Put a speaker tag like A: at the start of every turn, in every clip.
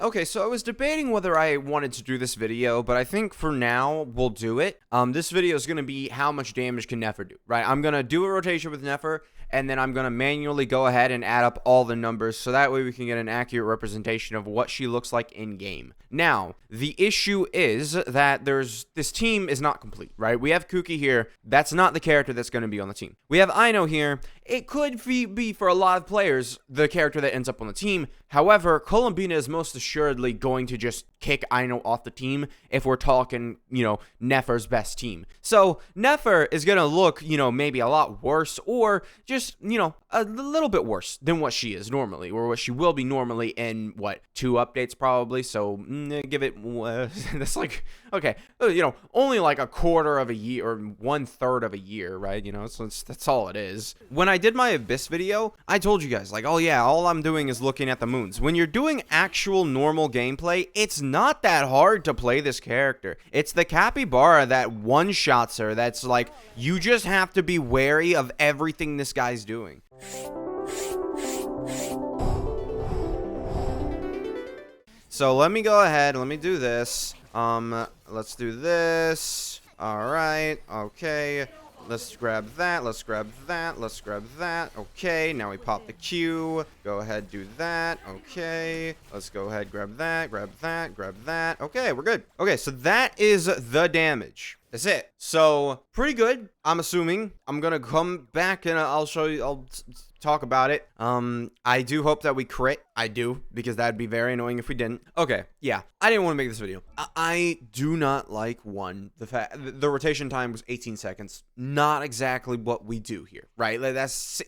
A: Okay, so I was debating whether I wanted to do this video, but I think for now, we'll do it. This video is going to be how much damage can Nefer do, right? I'm going to do a rotation with Nefer, and then I'm going to manually go ahead and add up all the numbers, so that way we can get an accurate representation of what she looks like in-game. Now, the issue is that this team is not complete, right? We have Kuki here. That's not the character that's going to be on the team. We have Aino here. It could be, for a lot of players, the character that ends up on the team. However, Columbina is most assuredly going to just kick Aino off the team if we're talking, Nefer's best team. So Nefer is going to look, maybe a lot worse, or just, a little bit worse than what she is normally, or what she will be normally in, 2 updates probably. So give it, that's like, okay, only like a quarter of a year, or 1/3 of a year, right? So that's all it is. When I did my Abyss video, I told you guys, like, oh yeah, all I'm doing is looking at the moons. When you're doing actual normal gameplay, it's not that hard to play this character. It's the cappybara that one-shots her. That's like, you just have to be wary of everything this guy's doing. So let me go ahead, let me do this. Let's do this. All right, okay. Let's grab that, let's grab that, let's grab that. Okay, now we pop the Q. Go ahead, do that. Okay, let's go ahead, grab that, grab that, grab that. Okay, we're good. Okay, so that is the damage. That's it. So, pretty good, I'm assuming. I'm gonna come back and I'll show you, I'll talk about it. I do hope that we crit. I do, because that'd be very annoying if we didn't. Okay, yeah, I didn't want to make this video. I do not like, the fact the rotation time was 18 seconds. Not exactly what we do here, right? Like,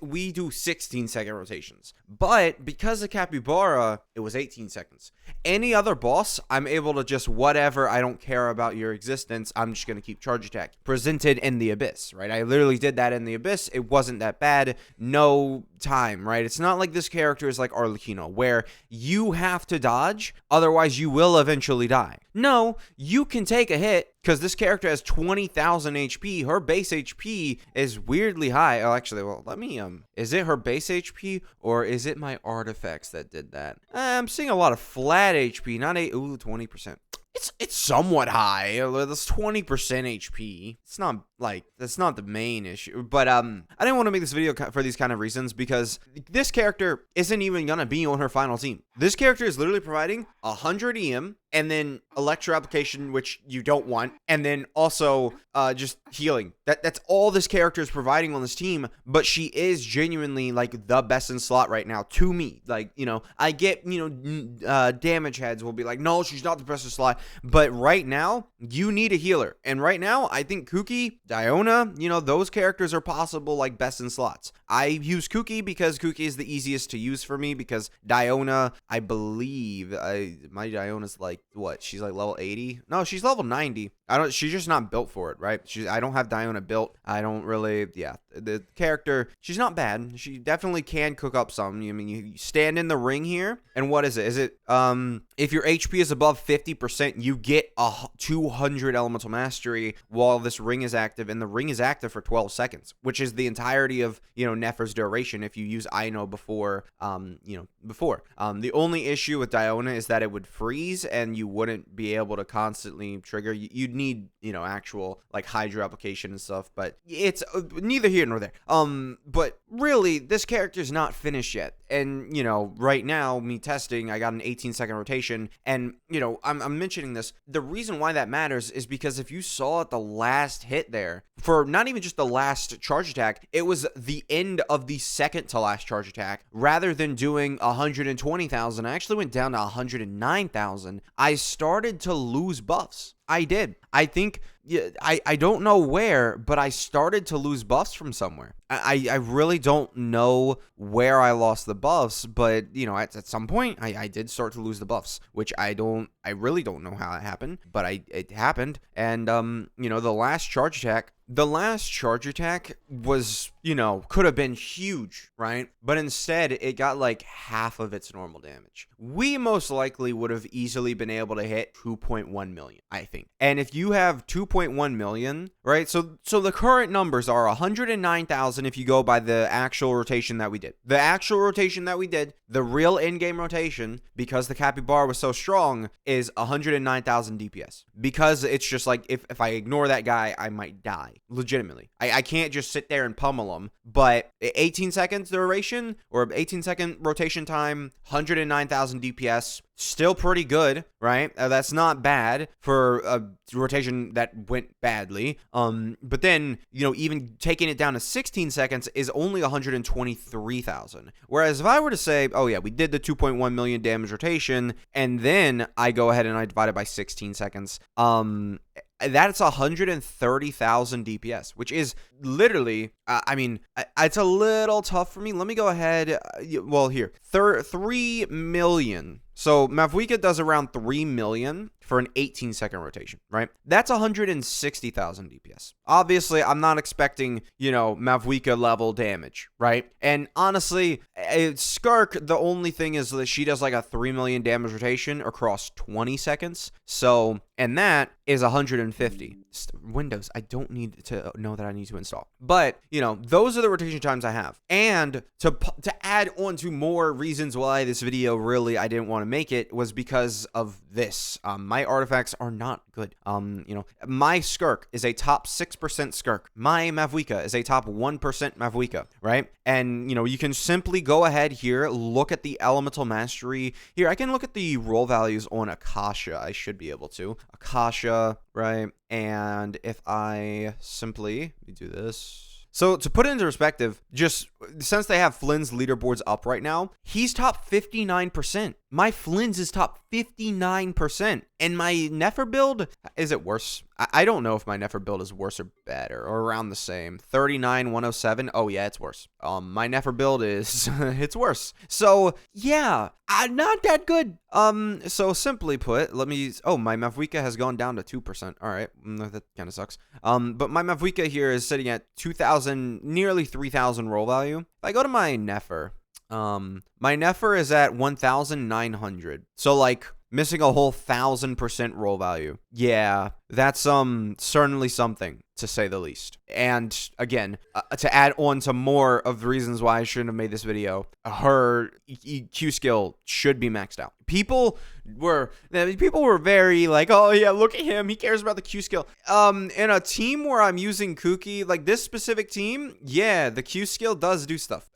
A: we do 16-second rotations. But because of Capybara, it was 18 seconds. Any other boss, I'm able to just whatever, I don't care about your existence, I'm just gonna keep charge attack. Presented in the Abyss, right? I literally did that in the Abyss. It wasn't that bad. No time, right? It's not like this character is like Arlecchino, where you have to dodge, otherwise you will eventually die. No, you can take a hit, because this character has 20,000 HP. Her base HP is weirdly high. Oh, actually, well, let me, is it her base HP, or is it my artifacts that did that? I'm seeing a lot of flat HP, not 20%. It's somewhat high. That's 20% HP. It's not like, that's not the main issue. But I didn't want to make this video for these kind of reasons, because this character isn't even gonna be on her final team. This character is literally providing 100 EM, and then Electro application, which you don't want, and then also just healing. That's all this character is providing on this team, but she is genuinely like the best in slot right now to me. Like, I get, damage heads will be like, no, she's not the best in slot, but right now you need a healer, and right now I think Kuki, Diona, those characters are possible like best in slots. I use Kuki because Kuki is the easiest to use for me, because Diona, I believe, my Diona's like, what, she's like level 80? No, she's level 90. She's just not built for it, right? I don't have Diona built. I don't really, yeah. The character, she's not bad. She definitely can cook up some. I mean, you stand in the ring here, and what is it? Is it, if your HP is above 50%, you get a 200 elemental mastery while this ring is active, and the ring is active for 12 seconds, which is the entirety of, Nefer's duration if you use Aino before, the only issue with Diona is that it would freeze, and you wouldn't be able to constantly trigger. You'd need, actual, like, Hydro application and stuff, but it's neither here nor there. But really, this character's not finished yet, and, right now, me testing, I got an 18-second rotation, and, I'm mentioning this. The reason why that matters is because if you saw at the last hit there, for not even just the last charge attack, it was the end of the second to last charge attack. Rather than doing 120,000, I actually went down to 109,000. I started to lose buffs. I did. I think, I don't know where, but I started to lose buffs from somewhere. I really don't know where I lost the buffs, but, at some point, I did start to lose the buffs, which I really don't know how it happened, but it happened. And, the last charge attack was, could have been huge, right? But instead, it got like half of its normal damage. We most likely would have easily been able to hit 2.1 million, I think. And if you have 2. 2.1 million, right? So the current numbers are 109,000 if you go by the actual rotation that we did. The actual rotation that we did, the real in-game rotation, because the cappybara was so strong, is 109,000 DPS. Because it's just like, if I ignore that guy, I might die. Legitimately. I can't just sit there and pummel him. But 18 seconds duration, or 18-second rotation time, 109,000 DPS, still pretty good, right? That's not bad for a rotation that went badly. But then, even taking it down to 16 seconds is only 123,000. Whereas if I were to say, oh yeah, we did the 2.1 million damage rotation, and then I go ahead and I divide it by 16 seconds, that's 130,000 DPS, which is literally, it's a little tough for me. Let me go ahead. Well, here, 3 million. So Mavuika does around 3 million for an 18-second rotation, right? That's 160,000 DPS. Obviously, I'm not expecting, Mavuika level damage, right? And honestly, Skirk, the only thing is that she does like a 3 million damage rotation across 20 seconds. So, and that is 150. Windows, I don't need to know that I need to install. But, those are the rotation times I have. And to add on to more reasons why this video really I didn't want to make it was because of this. My artifacts are not good. My Skirk is a top 6% Skirk. My Mavuika is a top 1% Mavuika, right? And, you can simply go ahead here, look at the elemental mastery. Here, I can look at the roll values on Akasha. I should be able to. Akasha, right? And if I simply do this. So to put it into perspective, just since they have Flynn's leaderboards up right now, he's top 59%. My Flynn's is top 59%. And my Nefer build, is it worse? I don't know if my Nefer build is worse or better, or around the same. 39, 107. Oh yeah, it's worse. My Nefer build is, it's worse. So yeah, not that good. So simply put, my Mavuika has gone down to 2%. All right, that kind of sucks. But my Mavuika here is sitting at 2,000, nearly 3,000 roll value. If I go to my Nefer, my Nefer is at 1,900. So like missing a whole 1,000% roll value. Yeah, that's certainly something, to say the least. And again, to add on to more of the reasons why I shouldn't have made this video, her Q skill should be maxed out. People were very like, oh yeah, look at him, he cares about the Q skill. In a team where I'm using Kuki, like this specific team, yeah, the Q skill does do stuff.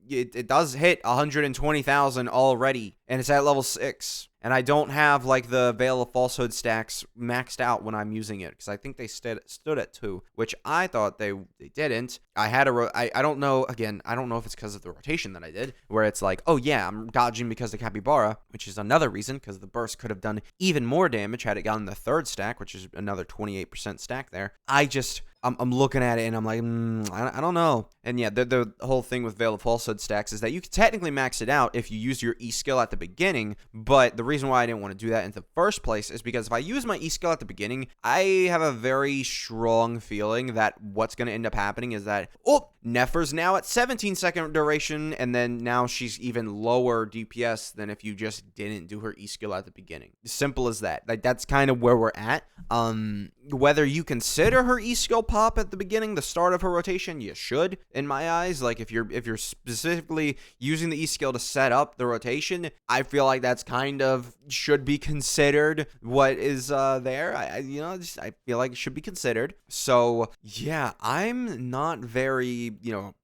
A: It does hit 120,000 already, and it's at level 6. And I don't have like the Veil of Falsehood stacks maxed out when I'm using it, because I think they stood at 2, which I thought they didn't. I had I don't know, again, I don't know if it's because of the rotation that I did, where it's like, oh yeah, I'm dodging because of Cappybara, which is another reason, because the burst could have done even more damage had it gotten the 3rd stack, which is another 28% stack there. I'm looking at it and I'm like, I don't know. And yeah, the whole thing with Veil of Falsehood stacks is that you can technically max it out if you use your E skill at the beginning, but the reason why I didn't want to do that in the first place is because if I use my E skill at the beginning, I have a very strong feeling that what's going to end up happening is that, Nefer's now at 17-second duration, and then now she's even lower DPS than if you just didn't do her E skill at the beginning. Simple as that. Like, that's kind of where we're at. Whether you consider her E skill pop at the beginning, the start of her rotation, you should, in my eyes. Like, if you're specifically using the E skill to set up the rotation, I feel like that's kind of should be considered what is there. I feel like it should be considered. So yeah, I'm not very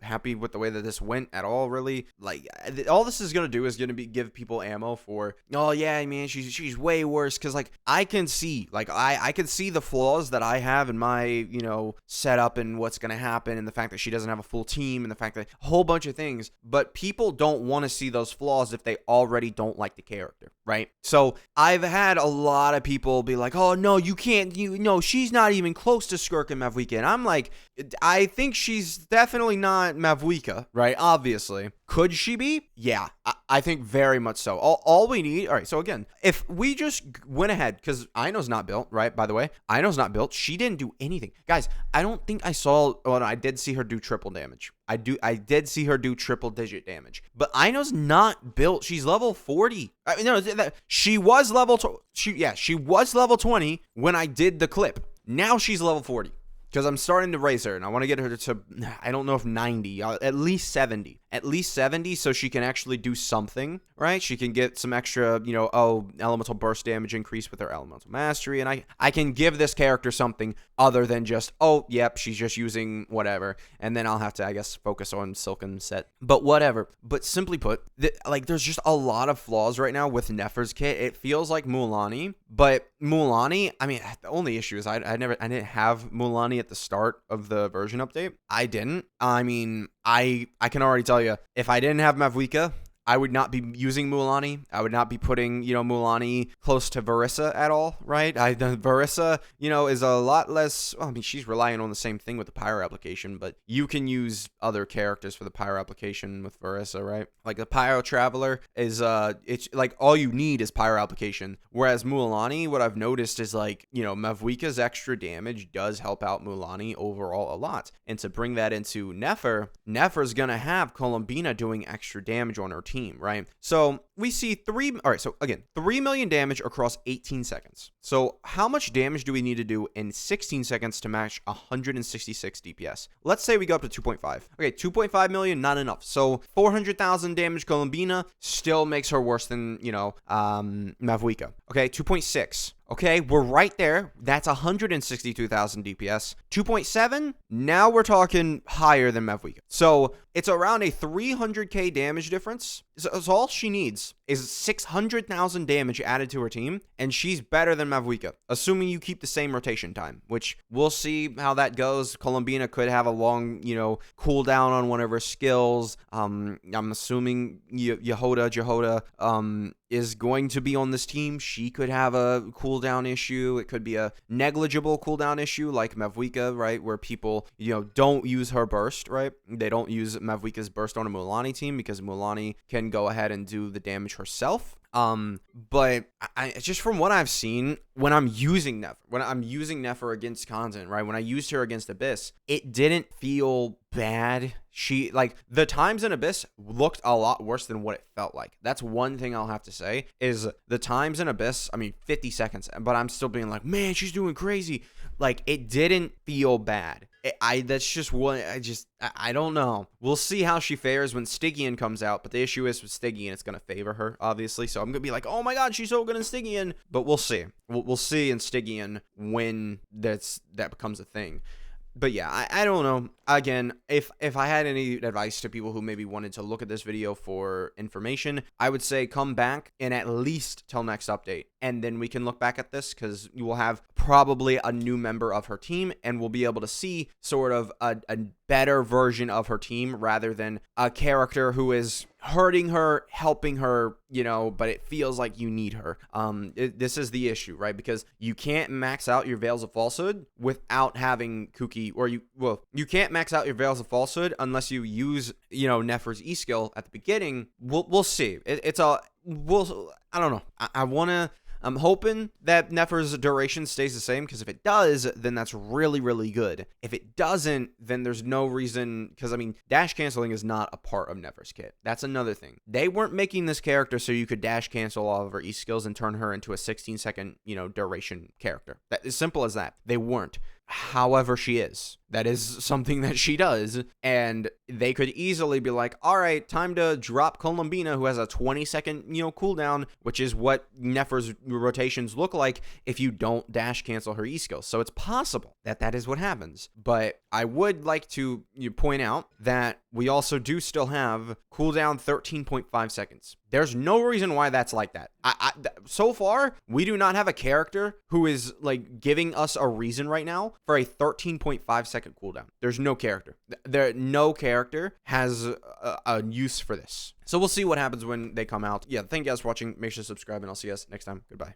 A: happy with the way that this went at all, really. Like, all this is gonna do is gonna be give people ammo for, oh yeah, man, she's way worse, because like I can see the flaws that I have in my setup and what's gonna happen, and the fact that she doesn't have a full team, and the fact that a whole bunch of things, but people don't want to see those flaws if they already don't like the character, right? So I've had a lot of people be like, oh no, you can't, she's not even close to Skirk and Mavuika. And I'm like, I think she's definitely not Mavuika, right? Obviously. Could she be? Yeah, I think very much so. All we need, all right, so again, if we just went ahead, because Ino's not built, right? By the way, Ino's not built. She didn't do anything. Guys, I don't think I saw, well, I did see her do triple damage. I did see her do triple digit damage. But Ino's not built. She's level 40. She was level 20 when I did the clip. Now she's level 40. Because I'm starting to raise her, and I want to get her to, I don't know if 90, at least 70. At least 70 so she can actually do something, right? She can get some extra, elemental burst damage increase with her elemental mastery, and I can give this character something other than just, she's just using whatever, and then I'll have to, I guess, focus on Silken set. But whatever. But simply put, there's just a lot of flaws right now with Nefer's kit. It feels like Mulanni, but Mulanni, I mean, the only issue is I didn't have Mulanni at the start of the version update. I didn't. I mean, I can already tell you, if I didn't have Mavwika, I would not be using Mulanni. I would not be putting, Mulanni close to Varissa at all, right? Varissa, is a lot less, she's relying on the same thing with the Pyro application, but you can use other characters for the Pyro application with Varissa, right? Like the Pyro Traveler is, it's like all you need is Pyro application. Whereas Mulanni, what I've noticed is Mavwika's extra damage does help out Mulanni overall a lot. And to bring that into Nefer's gonna have Columbina doing extra damage on her team. Right? So we see 3 million damage across 18 seconds. So how much damage do we need to do in 16 seconds to match 166 DPS? Let's say we go up to 2.5. Okay, 2.5 million, not enough. So 400,000 damage Columbina still makes her worse than, Mavwika. Okay, 2.6. Okay, we're right there. That's 162,000 DPS. 2.7, now we're talking higher than Mavwika. So it's around a 300k damage difference. So all she needs is 600,000 damage added to her team, and she's better than Mavwika, assuming you keep the same rotation time, which we'll see how that goes. Columbina could have a long, cooldown on one of her skills. I'm assuming Jahoda, is going to be on this team. She could have a cooldown issue. It could be a negligible cooldown issue like Mavwika, right? Where people, don't use her burst, right? They don't use Mavwika's burst on a Mulanni team because Mulanni can go ahead and do the damage herself. But I just from what I've seen, when I'm using Nefer against content, right? When I used her against Abyss, it didn't feel bad. The times in Abyss looked a lot worse than what it felt like. That's one thing I'll have to say is the times in Abyss, 50 seconds, but I'm still being like, man, she's doing crazy. Like, it didn't feel bad. That's just what I don't know. We'll see how she fares when Stygian comes out, but the issue is with Stygian, it's going to favor her, obviously. So I'm going to be like, oh my god, she's so good in Stygian. But we'll see. We'll see in Stygian when that becomes a thing. But yeah, I don't know. Again, if I had any advice to people who maybe wanted to look at this video for information, I would say come back and at least till next update. And then we can look back at this because you will have probably a new member of her team and we'll be able to see sort of a better version of her team rather than a character who is hurting her, helping her, but it feels like you need her. This is the issue, right? Because you can't max out your Veils of Falsehood without having Kuki, you can't max out your Veils of Falsehood unless you use, Nefer's E skill at the beginning. We'll see. I don't know. I'm hoping that Nefer's duration stays the same, because if it does, then that's really, really good. If it doesn't, then there's no reason, because, dash canceling is not a part of Nefer's kit. That's another thing. They weren't making this character so you could dash cancel all of her E skills and turn her into a 16-second, duration character. That is simple as that. They weren't. However, she is. That is something that she does, and they could easily be like, all right, time to drop Columbina, who has a 20-second, cooldown, which is what Nefer's rotations look like if you don't dash cancel her E skills. So it's possible that that is what happens. But I would like to point out that we also do still have cooldown 13.5 seconds. There's no reason why that's like that. So far, we do not have a character who is giving us a reason right now for a 13.5 second cooldown. There's no character. No character has a use for this. So we'll see what happens when they come out. Yeah, thank you guys for watching. Make sure to subscribe, and I'll see you guys next time. Goodbye.